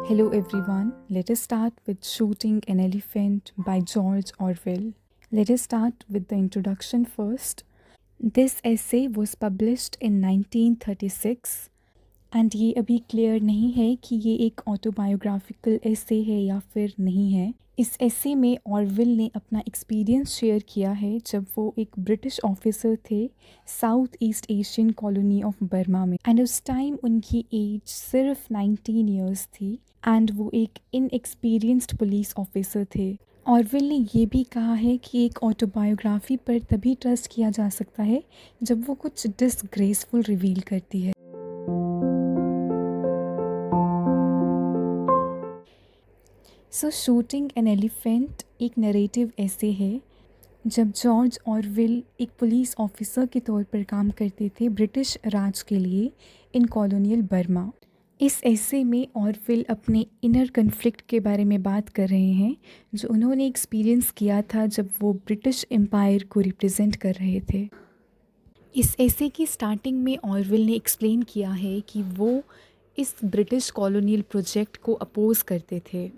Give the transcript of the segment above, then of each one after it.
Hello everyone, let us start with Shooting an Elephant by George Orwell. Let us start with the introduction first. This essay was published in 1936 and ये अभी clear नहीं है कि ये एक autobiographical एसे है या फिर नहीं है। इस एसे में ऑरवेल ने अपना एक्सपीरियंस शेयर किया है जब वो एक ब्रिटिश ऑफिसर थे south east Asian colony of Burma में, एंड उस टाइम उनकी एज सिर्फ 19 ईयर्स थी एंड वो एक इनएक्सपीरियंस्ड पुलिस ऑफिसर थे। ऑरवेल ने ये भी कहा है कि एक ऑटोबायोग्राफी पर तभी ट्रस्ट किया जा सकता है जब वो कुछ डिसग्रेसफुल रिवील करती है। सो शूटिंग एन एलिफेंट एक नरेटिव ऐसे है जब जॉर्ज ऑरवेल एक पुलिस ऑफिसर के तौर पर काम करते थे ब्रिटिश राज के लिए इन कॉलोनियल बर्मा। इस ऐसे में ऑरवेल अपने इनर कन्फ्लिक्ट के बारे में बात कर रहे हैं जो उन्होंने एक्सपीरियंस किया था जब वो ब्रिटिश एम्पायर को रिप्रेजेंट कर रहे थे। इस ऐसे की स्टार्टिंग में ऑरवेल ने एक्सप्लेन किया है कि वो इस ब्रिटिश कॉलोनियल प्रोजेक्ट को अपोज करते थे,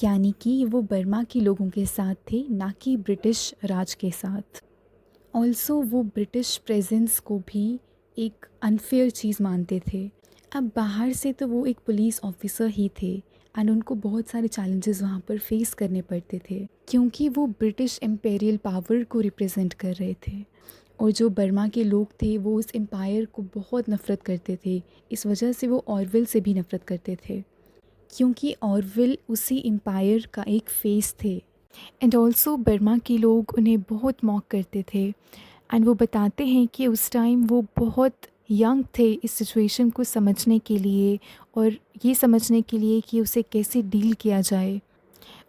यानी कि वो बर्मा के लोगों के साथ थे, ना कि ब्रिटिश राज के साथ। ऑल्सो वो ब्रिटिश प्रेजेंस को भी एक अनफेयर चीज़ मानते थे। अब बाहर से तो वो एक पुलिस ऑफिसर ही थे एंड उनको बहुत सारे चैलेंजेस वहाँ पर फेस करने पड़ते थे क्योंकि वो ब्रिटिश एम्पेरियल पावर को रिप्रेजेंट कर रहे थे और जो बर्मा के लोग थे वो उस एम्पायर को बहुत नफ़रत करते थे। इस वजह से वो ऑरवेल से भी नफ़रत करते थे क्योंकि ऑरवेल उसी एम्पायर का एक फेस थे। एंड ऑल्सो बर्मा के लोग उन्हें बहुत मॉक करते थे एंड वो बताते हैं कि उस टाइम वो बहुत यंग थे इस सिचुएशन को समझने के लिए और ये समझने के लिए कि उसे कैसे डील किया जाए।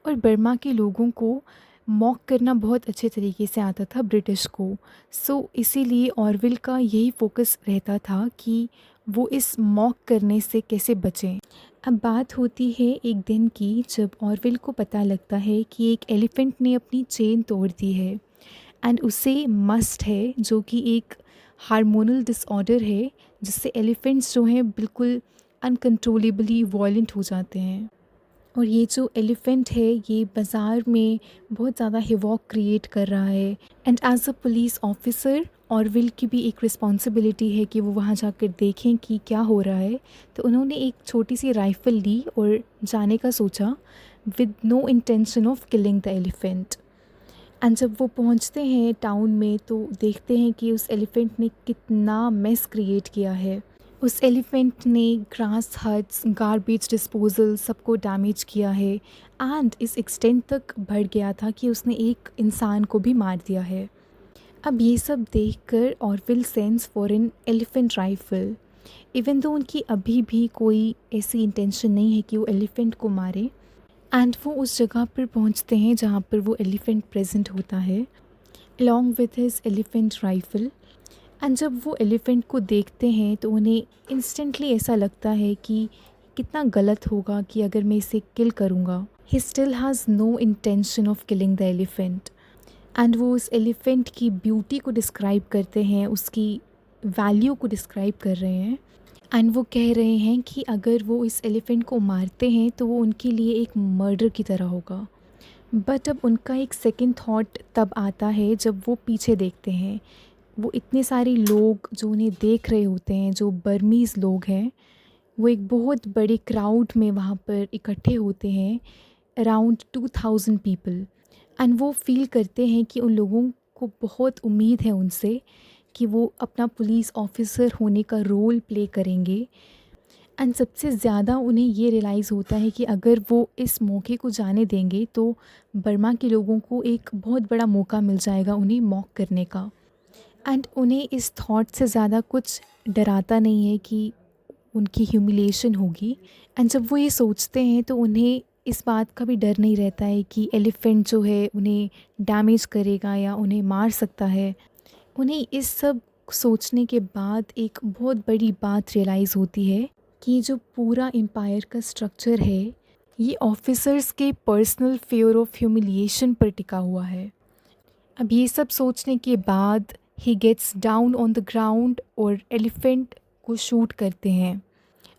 और बर्मा के लोगों को मॉक करना बहुत अच्छे तरीके से आता था ब्रिटिश को। सो इसीलिए ऑरवेल का यही फोकस रहता था कि वो इस मॉक करने से कैसे बचें। अब बात होती है एक दिन की जब ऑरवेल को पता लगता है कि एक एलिफेंट ने अपनी चेन तोड़ दी है एंड उसे मस्ट है, जो कि एक हार्मोनल डिसऑर्डर है जिससे एलिफेंट्स जो हैं बिल्कुल अनकंट्रोलेबली वॉयलेंट हो जाते हैं। और ये जो एलिफेंट है ये बाज़ार में बहुत ज़्यादा हिवॉक क्रिएट कर रहा है and as a police officer Orwell की भी एक रिस्पॉन्सिबिलिटी है कि वो वहाँ जाकर देखें कि क्या हो रहा है। तो उन्होंने एक छोटी सी राइफ़ल ली और जाने का सोचा with no intention of killing the elephant. And जब वो पहुँचते हैं टाउन में तो देखते हैं कि उस एलिफेंट ने कितना मेस क्रिएट किया है। उस एलिफेंट ने ग्रास हट्स, गार्बेज डिस्पोजल सबको डैमेज किया है एंड इस एक्सटेंट तक बढ़ गया था कि उसने एक इंसान को भी मार दिया है। अब ये सब देखकर Orwell sense for an elephant rifle, even though उनकी अभी भी कोई ऐसी इंटेंशन नहीं है कि वो एलिफेंट को मारे। एंड वो उस जगह पर पहुंचते हैं जहाँ पर वो एलिफेंट प्रेजेंट होता है along with his elephant rifle. And जब वो एलिफेंट को देखते हैं तो उन्हें इंस्टेंटली ऐसा लगता है कि कितना गलत होगा कि अगर मैं इसे किल करूँगा। He still has no intention of killing the elephant and वो उस एलिफेंट की ब्यूटी को डिस्क्राइब करते हैं, उसकी वैल्यू को डिस्क्राइब कर रहे हैं एंड वो कह रहे हैं कि अगर वो इस एलिफेंट को मारते हैं तो वो उनके लिए एक मर्डर की तरह होगा। बट अब उनका एक सेकंड थॉट तब आता है जब वो पीछे देखते हैं। वो इतने सारे लोग जो उन्हें देख रहे होते हैं, जो बर्मीज़ लोग हैं, वो एक बहुत बड़े क्राउड में वहाँ पर इकट्ठे होते हैं, अराउंड 2000 पीपल। एंड वो फील करते हैं कि उन लोगों को बहुत उम्मीद है उनसे कि वो अपना पुलिस ऑफिसर होने का रोल प्ले करेंगे। एंड सबसे ज़्यादा उन्हें ये रियलाइज़ होता है कि अगर वो इस मौके को जाने देंगे तो बर्मा के लोगों को एक बहुत बड़ा मौका मिल जाएगा उन्हें मॉक करने का। एंड उन्हें इस थॉट से ज़्यादा कुछ डराता नहीं है कि उनकी ह्यूमिलिएशन होगी। एंड जब वो ये सोचते हैं तो उन्हें इस बात का भी डर नहीं रहता है कि एलिफेंट जो है उन्हें डैमेज करेगा या उन्हें मार सकता है। उन्हें इस सब सोचने के बाद एक बहुत बड़ी बात रियलाइज़ होती है कि जो पूरा एम्पायर का स्ट्रक्चर है ये ऑफिसर्स के पर्सनल फियर ऑफ ह्यूमिलिएशन पर टिका हुआ है। अब ये सब सोचने के बाद he gets down on the ground और एलिफेंट को शूट करते हैं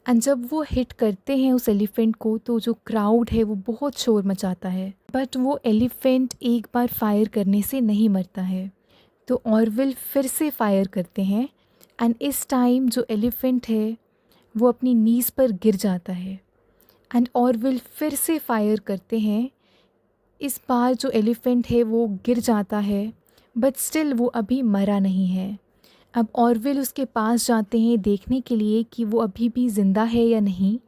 एंड जब वो हिट करते हैं उस एलिफेंट को तो जो क्राउड है वो बहुत शोर मचाता है, बट वो एलिफेंट एक बार फायर करने से नहीं मरता है। तो ऑरविल फिर से फायर करते हैं एंड इस टाइम जो एलिफेंट है वो अपनी नीज़ पर गिर जाता है। एंड ऑरविल फिर से फायर करते हैं। इस बार जो एलिफेंट है वो गिर जाता है, बट स्टिल वो अभी मरा नहीं है। अब ऑरविल उसके पास जाते हैं देखने के लिए कि वो अभी भी ज़िंदा है या नहीं,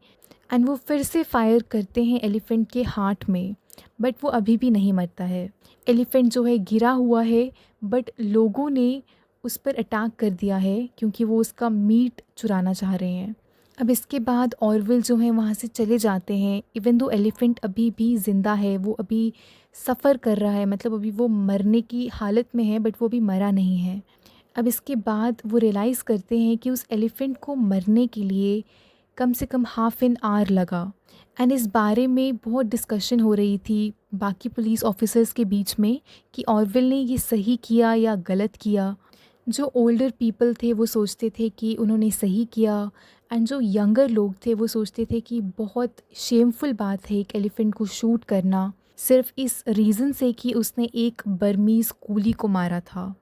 एंड वो फिर से फायर करते हैं एलिफेंट के हार्ट में, बट वो अभी भी नहीं मरता है। एलिफेंट जो है गिरा हुआ है, बट लोगों ने उस पर अटैक कर दिया है क्योंकि वो उसका मीट चुराना चाह रहे हैं। अब इसके बाद ऑरविल जो है वहाँ से चले जाते हैं, इवन दो एलिफेंट अभी भी ज़िंदा है, वो अभी सफ़र कर रहा है, मतलब अभी वो मरने की हालत में है, बट वो अभी मरा नहीं है। अब इसके बाद वो रियलाइज़ करते हैं कि उस एलिफेंट को मरने के लिए कम से कम हाफ एन आवर लगा। एंड इस बारे में बहुत डिस्कशन हो रही थी बाकी पुलिस ऑफिसर्स के बीच में कि ऑरविल ने ये सही किया या गलत किया। जो ओल्डर पीपल थे वो सोचते थे कि उन्होंने सही किया, एंड जो यंगर लोग थे वो सोचते थे कि बहुत शेमफुल बात है एक एलिफेंट को शूट करना, सिर्फ इस रीज़न से कि उसने एक बर्मीज़ कूली को मारा था।